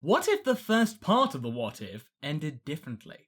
What if the first part of the what if ended differently?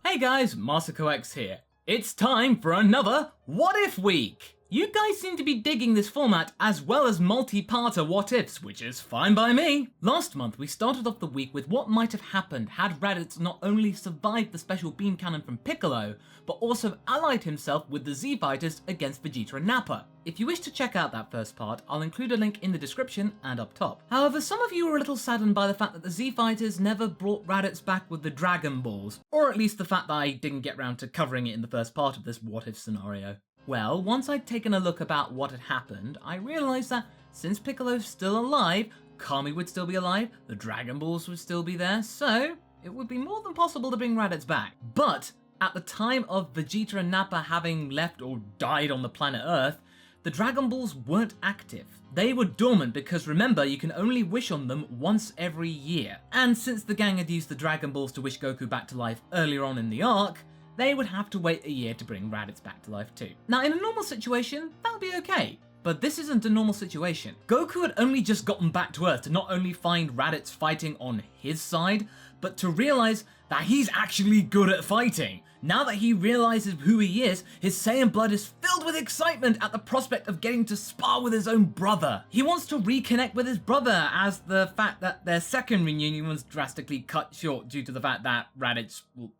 Hey guys, MasakoX here. It's time for another What If Week! You guys seem to be digging this format as well as multi-parter what ifs, which is fine by me. Last month we started off the week with what might have happened had Raditz not only survived the special beam cannon from Piccolo, but also allied himself with the Z-Fighters against Vegeta and Nappa. If you wish to check out that first part, I'll include a link in the description and up top. However, some of you were a little saddened by the fact that the Z-Fighters never brought Raditz back with the Dragonballs, or at least the fact that I didn't get round to covering it in the first part of this what if scenario. Well, once I'd taken a look about what had happened, I realised that since Piccolo's still alive, Kami would still be alive, the Dragon Balls would still be there, so it would be more than possible to bring Raditz back. But at the time of Vegeta and Nappa having left or died on the planet Earth, the Dragon Balls weren't active. They were dormant because remember, you can only wish on them once every year. And since the gang had used the Dragon Balls to wish Goku back to life earlier on in the arc, they would have to wait a year to bring Raditz back to life too. Now in a normal situation, that would be okay. But this isn't a normal situation. Goku had only just gotten back to Earth to not only find Raditz fighting on his side, but to realise that he's actually good at fighting. Now that he realises who he is, his Saiyan blood is filled with excitement at the prospect of getting to spar with his own brother. He wants to reconnect with his brother, as the fact that their second reunion was drastically cut short due to the fact that Raditz, well,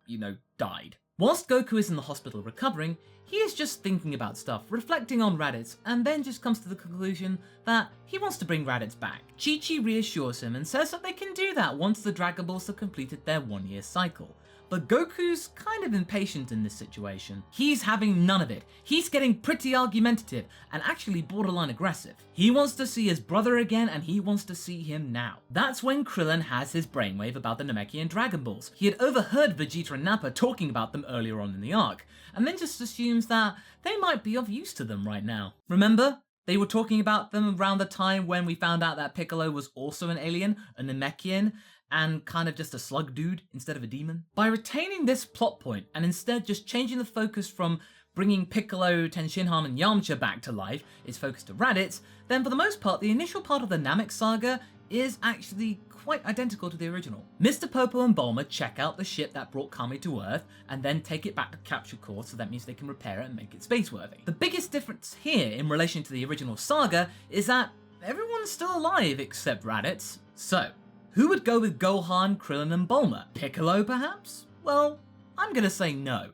died. Whilst Goku is in the hospital recovering, he is just thinking about stuff, reflecting on Raditz, and then just comes to the conclusion that he wants to bring Raditz back. Chi-Chi reassures him and says that they can do that once the Dragon Balls have completed their 1-year cycle. But Goku's kind of impatient in this situation. He's having none of it. He's getting pretty argumentative and actually borderline aggressive. He wants to see his brother again and he wants to see him now. That's when Krillin has his brainwave about the Namekian Dragon Balls. He had overheard Vegeta and Nappa talking about them earlier on in the arc, and then just assumes that they might be of use to them right now. Remember? They were talking about them around the time when we found out that Piccolo was also an alien, a Namekian, and kind of just a slug dude instead of a demon. By retaining this plot point and instead just changing the focus from bringing Piccolo, Tenshinhan and Yamcha back to life, its focus to Raditz, then for the most part the initial part of the Namek saga is actually quite identical to the original. Mr. Popo and Bulma check out the ship that brought Kami to Earth and then take it back to capture course, so that means they can repair it and make it space-worthy. The biggest difference here in relation to the original saga is that everyone's still alive except Raditz. So, who would go with Gohan, Krillin and Bulma? Piccolo perhaps? Well, I'm gonna say no.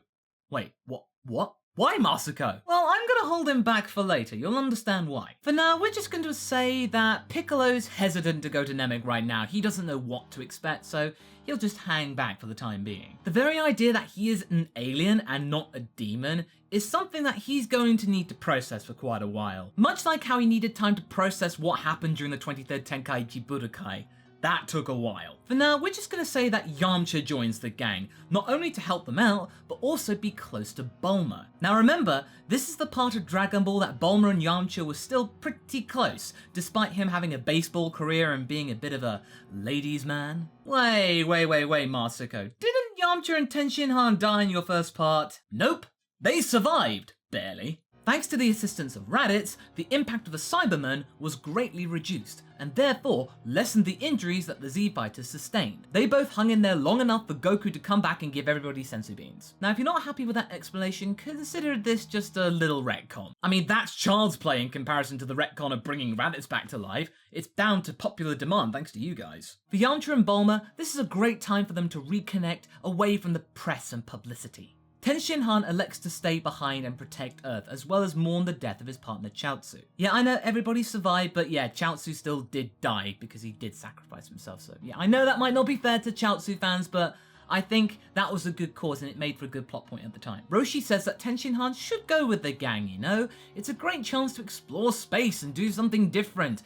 Wait, what? Why Masako? Well, I'm gonna hold him back for later, you'll understand why. For now, we're just going to say that Piccolo's hesitant to go to Namek right now. He doesn't know what to expect, so he'll just hang back for the time being. The very idea that he is an alien and not a demon is something that he's going to need to process for quite a while. Much like how he needed time to process what happened during the 23rd Tenkaichi Budokai. That took a while. For now, we're just going to say that Yamcha joins the gang, not only to help them out, but also be close to Bulma. Now remember, this is the part of Dragon Ball that Bulma and Yamcha were still pretty close, despite him having a baseball career and being a bit of a ladies' man. Wait, Masako. Didn't Yamcha and Tenshinhan die in your first part? Nope. They survived. Barely. Thanks to the assistance of Raditz, the impact of the Cybermen was greatly reduced, and therefore lessened the injuries that the Z-Fighters sustained. They both hung in there long enough for Goku to come back and give everybody senzu beans. Now if you're not happy with that explanation, consider this just a little retcon. I mean, that's child's play in comparison to the retcon of bringing Raditz back to life. It's down to popular demand thanks to you guys. For Yamcha and Bulma, this is a great time for them to reconnect away from the press and publicity. Tenshinhan elects to stay behind and protect Earth, as well as mourn the death of his partner Chaozu. Yeah, I know everybody survived, but yeah, Chaozu still did die because he did sacrifice himself, so yeah, I know that might not be fair to Chaozu fans, but I think that was a good cause and it made for a good plot point at the time. Roshi says that Tenshinhan should go with the gang, It's a great chance to explore space and do something different.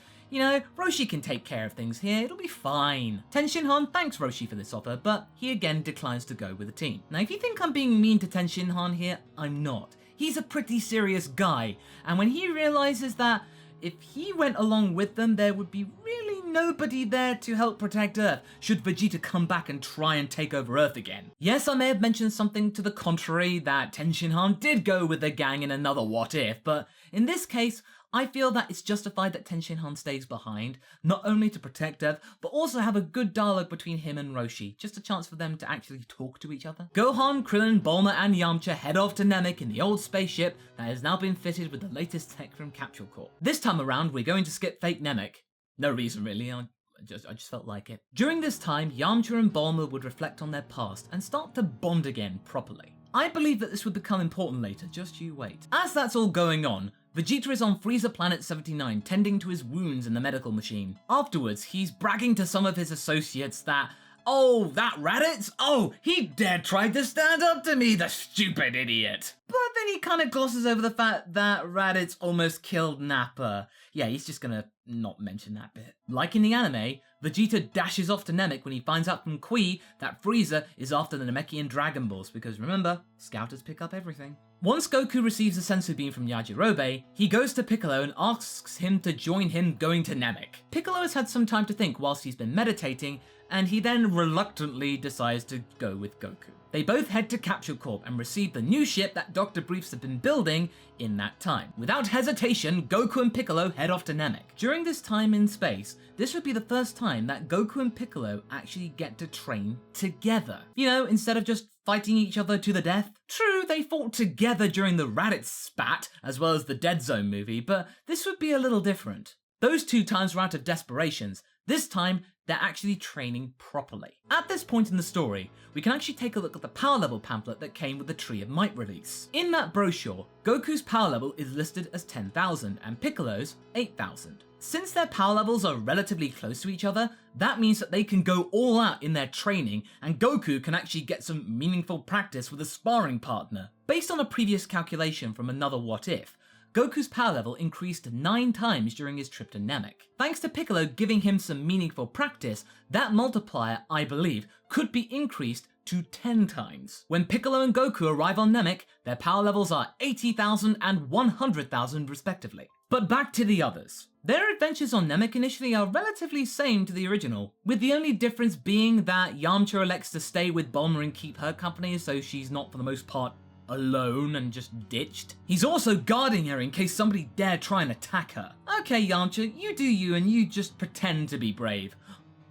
Roshi can take care of things here, it'll be fine. Tenshinhan thanks Roshi for this offer, but he again declines to go with the team. Now if you think I'm being mean to Tenshinhan here, I'm not. He's a pretty serious guy, and when he realizes that if he went along with them, there would be really nobody there to help protect Earth should Vegeta come back and try and take over Earth again. Yes, I may have mentioned something to the contrary, that Tenshinhan did go with the gang in another what if, but in this case, I feel that it's justified that Tenshinhan stays behind, not only to protect Earth, but also have a good dialogue between him and Roshi, just a chance for them to actually talk to each other. Gohan, Krillin, Bulma and Yamcha head off to Namek in the old spaceship that has now been fitted with the latest tech from Capsule Corp. This time around, we're going to skip fake Namek. No reason really, I just felt like it. During this time, Yamcha and Bulma would reflect on their past and start to bond again properly. I believe that this would become important later, just you wait. As that's all going on, Vegeta is on Frieza Planet 79 tending to his wounds in the medical machine. Afterwards, he's bragging to some of his associates that, "Oh, that Raditz? Oh, he dared try to stand up to me, the stupid idiot." But then he kind of glosses over the fact that Raditz almost killed Nappa. Yeah, he's just gonna not mention that bit. Like in the anime, Vegeta dashes off to Namek when he finds out from Kui that Frieza is after the Namekian Dragon Balls, because remember, Scouters pick up everything. Once Goku receives a sensu beam from Yajirobe, he goes to Piccolo and asks him to join him going to Namek. Piccolo has had some time to think whilst he's been meditating, and he then reluctantly decides to go with Goku. They both head to Capsule Corp and receive the new ship that Dr. Briefs had been building in that time. Without hesitation, Goku and Piccolo head off to Namek. During this time in space, this would be the first time that Goku and Piccolo actually get to train together. You know, instead of just fighting each other to the death. True, they fought together during the Raditz spat, as well as the Dead Zone movie, but this would be a little different. Those two times were out of desperations. This time, they're actually training properly. At this point in the story, we can actually take a look at the power level pamphlet that came with the Tree of Might release. In that brochure, Goku's power level is listed as 10,000 and Piccolo's 8,000. Since their power levels are relatively close to each other, that means that they can go all out in their training and Goku can actually get some meaningful practice with a sparring partner. Based on a previous calculation from another What If, Goku's power level increased 9 times during his trip to Namek. Thanks to Piccolo giving him some meaningful practice, that multiplier, I believe, could be increased to 10 times. When Piccolo and Goku arrive on Namek, their power levels are 80,000 and 100,000 respectively. But back to the others. Their adventures on Namek initially are relatively same to the original, with the only difference being that Yamcha elects to stay with Bulma and keep her company so she's not for the most part alone and just ditched. He's also guarding her in case somebody dare try and attack her. Okay, Yamcha, you do you and you just pretend to be brave.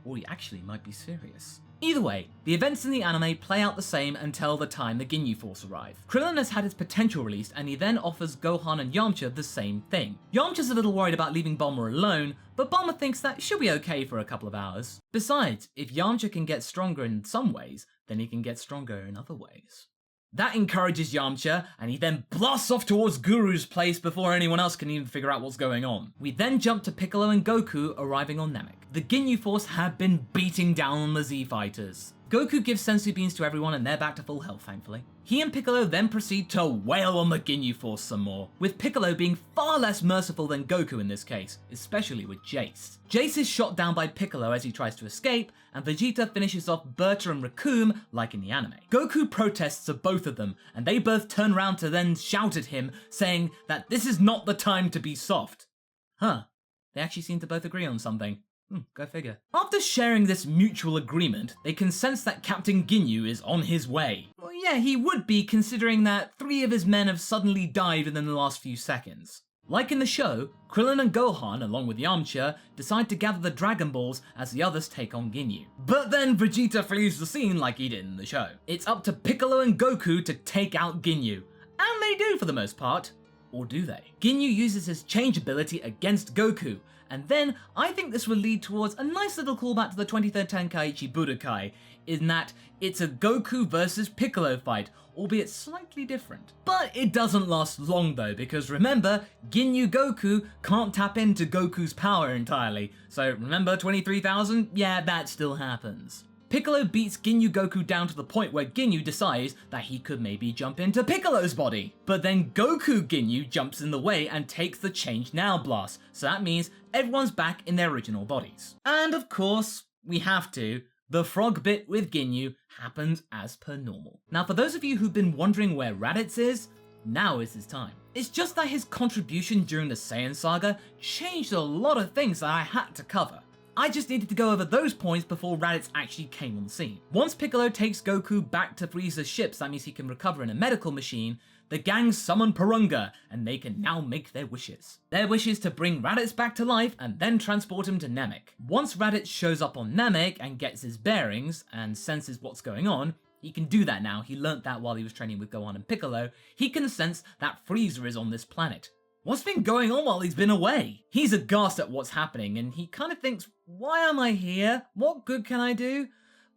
Or you actually might be serious. Either way, the events in the anime play out the same until the time the Ginyu Force arrive. Krillin has had his potential released and he then offers Gohan and Yamcha the same thing. Yamcha's a little worried about leaving Bulma alone, but Bulma thinks that she'll be okay for a couple of hours. Besides, if Yamcha can get stronger in some ways, then he can get stronger in other ways. That encourages Yamcha, and he then blasts off towards Guru's place before anyone else can even figure out what's going on. We then jump to Piccolo and Goku arriving on Namek. The Ginyu Force have been beating down on the Z Fighters. Goku gives sensu beans to everyone and they're back to full health, thankfully. He and Piccolo then proceed to wail on the Ginyu Force some more, with Piccolo being far less merciful than Goku in this case, especially with Jace. Jace is shot down by Piccolo as he tries to escape, and Vegeta finishes off Berta and Recoome like in the anime. Goku protests of both of them, and they both turn around to then shout at him, saying that this is not the time to be soft. Huh, they actually seem to both agree on something. Go figure. After sharing this mutual agreement, they can sense that Captain Ginyu is on his way. Well, yeah, he would be, considering that 3 of his men have suddenly died within the last few seconds. Like in the show, Krillin and Gohan, along with Yamcha, decide to gather the Dragon Balls as the others take on Ginyu. But then Vegeta flees the scene like he did in the show. It's up to Piccolo and Goku to take out Ginyu. And they do for the most part. Or do they? Ginyu uses his change ability against Goku, and then I think this will lead towards a nice little callback to the 23rd Tenkaichi Budokai, in that it's a Goku versus Piccolo fight, albeit slightly different. But it doesn't last long though, because remember, Ginyu Goku can't tap into Goku's power entirely, so remember 23,000? Yeah, that still happens. Piccolo beats Ginyu Goku down to the point where Ginyu decides that he could maybe jump into Piccolo's body. But then Goku Ginyu jumps in the way and takes the Change Now blast, so that means everyone's back in their original bodies. And of course, we have to, the frog bit with Ginyu happens as per normal. Now for those of you who've been wondering where Raditz is, now is his time. It's just that his contribution during the Saiyan saga changed a lot of things that I had to cover. I just needed to go over those points before Raditz actually came on the scene. Once Piccolo takes Goku back to Frieza's ships, that means he can recover in a medical machine, The gang summon Porunga, and they can now make their wishes. Their wish is to bring Raditz back to life and then transport him to Namek. Once Raditz shows up on Namek and gets his bearings and senses what's going on, he can do that now. He learnt that while he was training with Gohan and Piccolo. He can sense that Frieza is on this planet. What's been going on while he's been away? He's aghast at what's happening, and he kind of thinks, why am I here? What good can I do?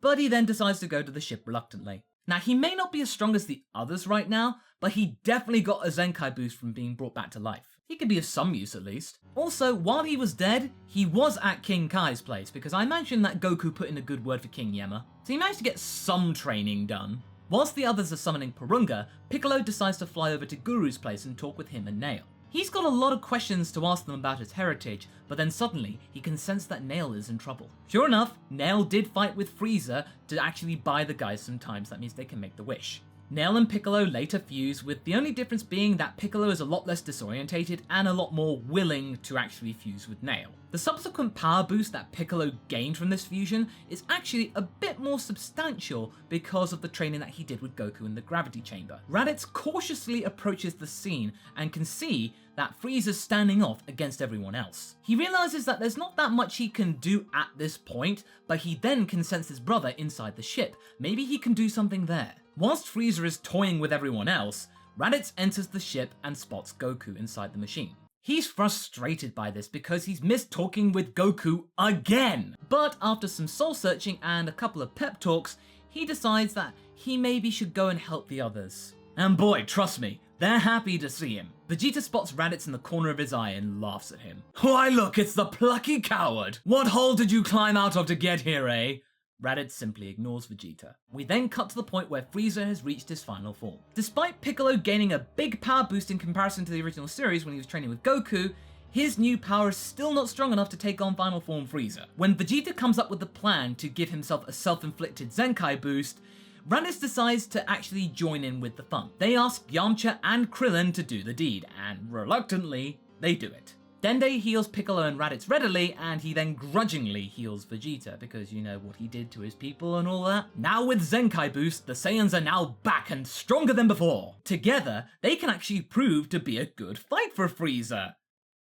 But he then decides to go to the ship reluctantly. Now, he may not be as strong as the others right now, but he definitely got a Zenkai boost from being brought back to life. He could be of some use at least. Also, while he was dead, he was at King Kai's place, because I imagine that Goku put in a good word for King Yemma. So he managed to get some training done. Whilst the others are summoning Porunga, Piccolo decides to fly over to Guru's place and talk with him and Nail. He's got a lot of questions to ask them about his heritage, but then suddenly he can sense that Nail is in trouble. Sure enough, Nail did fight with Frieza to actually buy the guys some time, so that means they can make the wish. Nail and Piccolo later fuse, with the only difference being that Piccolo is a lot less disorientated and a lot more willing to actually fuse with Nail. The subsequent power boost that Piccolo gained from this fusion is actually a bit more substantial because of the training that he did with Goku in the gravity chamber. Raditz cautiously approaches the scene and can see that Frieza's standing off against everyone else. He realizes that there's not that much he can do at this point, but he then can sense his brother inside the ship. Maybe he can do something there. Whilst Frieza is toying with everyone else, Raditz enters the ship and spots Goku inside the machine. He's frustrated by this because he's missed talking with Goku again. But after some soul searching and a couple of pep talks, he decides that he maybe should go and help the others. And boy, trust me, they're happy to see him. Vegeta spots Raditz in the corner of his eye and laughs at him. Why look, it's the plucky coward! What hole did you climb out of to get here, eh? Raditz simply ignores Vegeta. We then cut to the point where Frieza has reached his final form. Despite Piccolo gaining a big power boost in comparison to the original series when he was training with Goku, his new power is still not strong enough to take on final form Frieza. When Vegeta comes up with the plan to give himself a self-inflicted Zenkai boost, Raditz decides to actually join in with the fun. They ask Yamcha and Krillin to do the deed, and reluctantly, they do it. Dende heals Piccolo and Raditz readily, and he then grudgingly heals Vegeta, because you know what he did to his people and all that. Now with Zenkai boost, the Saiyans are now back and stronger than before. Together, they can actually prove to be a good fight for Frieza,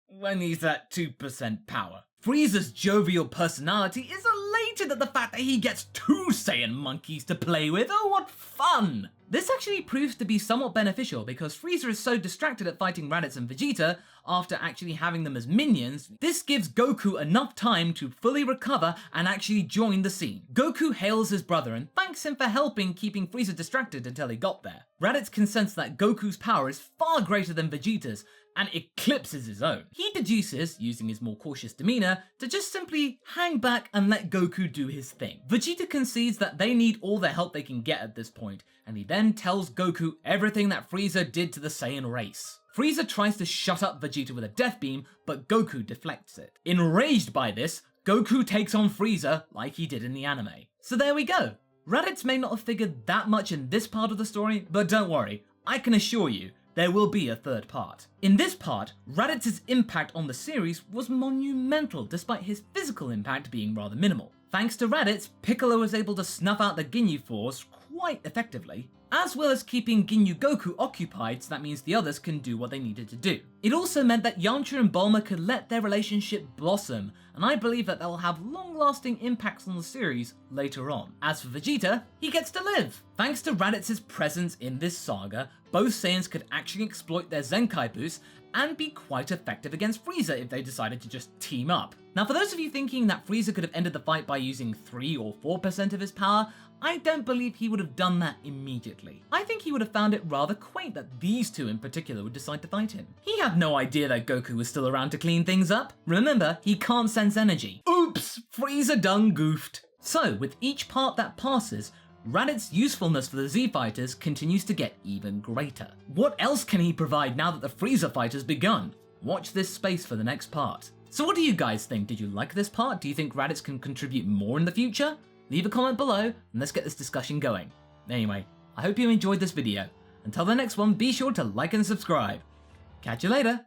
when he's at 2% power. Frieza's jovial personality is elated at the fact that he gets 2 Saiyan monkeys to play with. Oh, what fun! This actually proves to be somewhat beneficial because Frieza is so distracted at fighting Raditz and Vegeta after actually having them as minions. This gives Goku enough time to fully recover and actually join the scene. Goku hails his brother and thanks him for helping keeping Frieza distracted until he got there. Raditz can sense that Goku's power is far greater than Vegeta's and eclipses his own. He deduces, using his more cautious demeanor, to just simply hang back and let Goku do his thing. Vegeta concedes that they need all the help they can get at this point, and he then tells Goku everything that Frieza did to the Saiyan race. Frieza tries to shut up Vegeta with a death beam, but Goku deflects it. Enraged by this, Goku takes on Frieza like he did in the anime. So there we go. Raditz may not have figured that much in this part of the story, but don't worry, I can assure you, there will be a third part. In this part, Raditz's impact on the series was monumental despite his physical impact being rather minimal. Thanks to Raditz, Piccolo was able to snuff out the Ginyu Force quite effectively, as well as keeping Ginyu Goku occupied, so that means the others can do what they needed to do. It also meant that Yamcha and Bulma could let their relationship blossom, and I believe that they'll have long-lasting impacts on the series later on. As for Vegeta, he gets to live! Thanks to Raditz's presence in this saga, both Saiyans could actually exploit their Zenkai boosts and be quite effective against Frieza if they decided to just team up. Now for those of you thinking that Frieza could have ended the fight by using 3 or 4% of his power, I don't believe he would have done that immediately. I think he would have found it rather quaint that these two in particular would decide to fight him. He had no idea that Goku was still around to clean things up. Remember, he can't sense energy. Oops! Frieza done goofed. So, with each part that passes, Raditz's usefulness for the Z Fighters continues to get even greater. What else can he provide now that the Frieza fight has begun? Watch this space for the next part. So what do you guys think? Did you like this part? Do you think Raditz can contribute more in the future? Leave a comment below and let's get this discussion going. Anyway, I hope you enjoyed this video. Until the next one, be sure to like and subscribe. Catch you later!